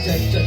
check, check.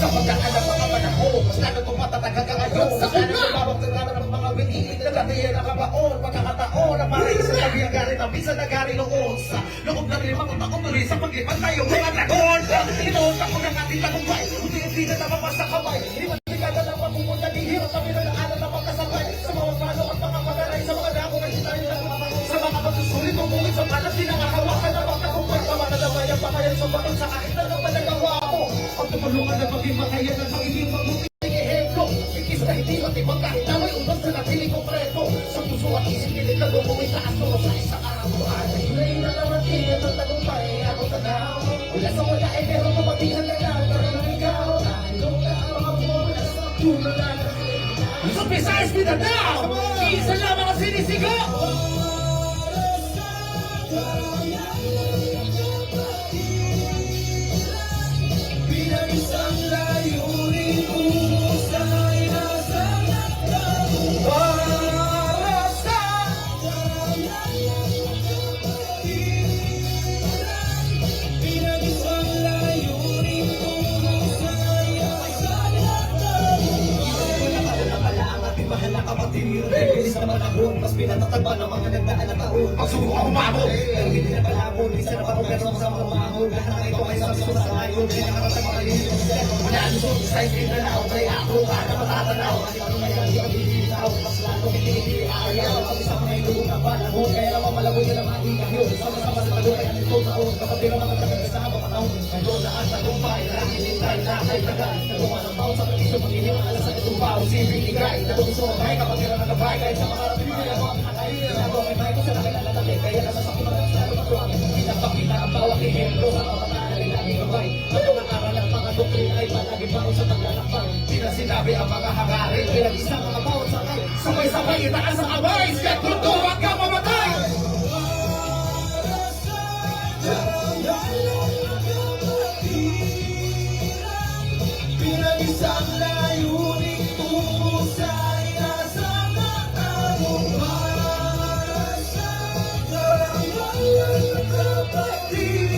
Sa pagkakalang mga panahon, mas lalo kong matatagag ang ayaw. Sa kanan ko bawang tanggalan ng mga biniin na latiyan na kabaon. Pagkakataon na parang sa tabi ang gari na minsan nagari noon. Sa loob na rin mga taon tuloy sa paglipan tayo mga dragon. Inoon ako ng ating tagumpay, hindi na namamasa sa kamay. Di ba ligada ng pagpupunta ni Hiro, kami na naalam na magkasabay. Sa mga pano at mga pagaray, sa mga dako na tayo nagmamahal. Sa mga pagsusulit, tumulit sa malas, di nakakawakan na magkakumpay. Kamanadamay ang pakayan sa baton sa kahit na naman nagawa ko. Ang tumulungan na maging makayan at magiging mabuting ehemplo. Ikis na hindi matibang kahit na may unang sa natili konkreto. Sa puso at isip pilit na lumuwi taas mo sa isang araw. Hinay na naman tingin ng tagumpay, ako tanaw. Wala sa wala eh pero mabatihan na lang. Parang ikaw, tayo na ang mga mula sa tulan. So Visayas Mindanao, isa lamang ang sinisigo. Bilang isang layunin umusay na sa nagtago para sa bilang isang layunin umusay na sa nagtago. Wala pala ang ating mahal na kapatid. Bilis na manahon, mas pinatatagpa ng mga nagdaan na taon. Pagsubok ako umabot, pero hindi na palabon. Isa na parugato sa mga mahon. Lahat ng ito ay sabi ko sa ngayon. Kaya nakaratag mga linis. Wala lusot, sa isip na lao. Kaya ako kada matatanaw. Ano kaya hindi ang bibitaw. Mas lalo hindi ayaw. Pag isang may lulong na panahon. Kaya naman malagoy ka na mahigang yun. Sama-sama sa tago kaya nito taon. Kapatid ang mga taga-kasama panahon. Ngayon na ang tagumpay. Nakikintay na kay tagal. Nagawa ng taon sa pag-isyo. Pag-inyong alas sa itong baw. Sibigay. Nagumso. Kaya kapatid ang nagabay. Kahit sa mga rapinigay ako ang nakahihil. Nagawa may may ko sa nakilala natin. Kaya nasa sa kumalang sa lalo matuwag. Pinapakita ang bawang ehemplo sa mga pangalan namin gabay. At ang aral ng mga doktrina ay palagi baon sa paglalakbay. Pinasinabi ang mga hangarin. Pinag-isa mga bawat sakay. Sabay-sabay itaas ang kamay. Siya tutuwag ka mamatay. Pinag-isang layunin tumusay na sa natago para sa karangalan kapatid.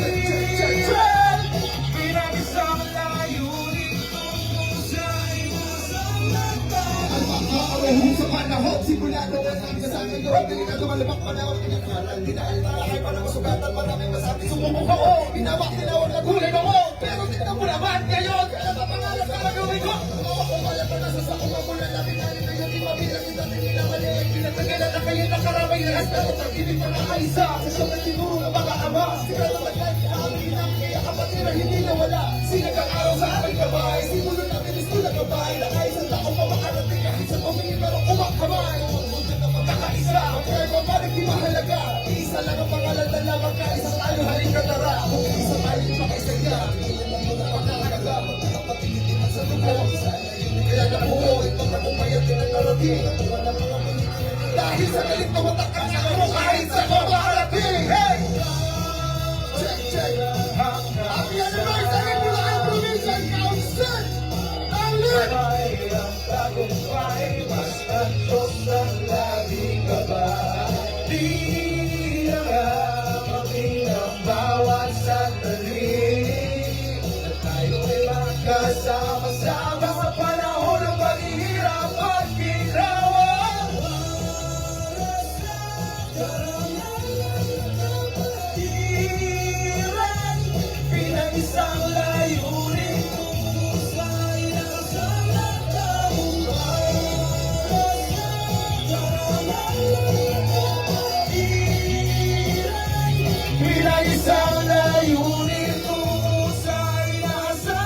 Pinag-isang layunin tumusay na sa natago. Ang pagkakaroon sa panahon, simulado ang kasama nyo. Hindi na lumalabak panahon, pinakaral. Hindi na almarakay para masugatan, maraming masabi. Sumubok ako, pinabak, tinawag na gulay ako. Pero tignan mo naman ngayon, kaya na pangalan ka magawin ko. Kumalat na nasa sa kumamulan namin namin na yun, di mabilang kita, hindi na maliit. Pinatagalan na kayo ng karamay na hasta. At hindi pa nakaisa, sa siyang siguro ng mga ama. Sila talaga, kinakabilang, kaya kapatid na hindi nawala. Sinagang araw sa aming kabay, simulo namin gusto na kabay. Nakaisang taong pamakarating kahit sa tumingin pero kumakamay. Umunod na pagkakaisa, kaya babalik di mahalaga. Isa lang ang pangalan na lamang ka, isang tayo halika tara. Kung isa tayo makaisaya, sa lubo, kaya nabuo itong nakumpayat din ang narating. Dahil sa galit na matakas ako kahit sa kumarating. Hey! Check, check! Ang anniversary mula ang Provincial Council! Ang lit! Ang tagumpay, basta Diyos ang laging gabay. Di na nga mabilang bawat sandali. Kasama-sama sa panahon ng paghihirap at ginawa. Pinag-isang layunin tumusay na sa nagtagumpay. Pinag-isang layunin tumusay na sa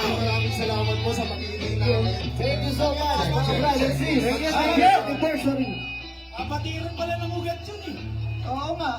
maraming salamat po sa pakikinig namin. Thank you so much, mga brothers. Thank you. Anniversary. Kapatiran pala ng ugat yun eh. Oo nga.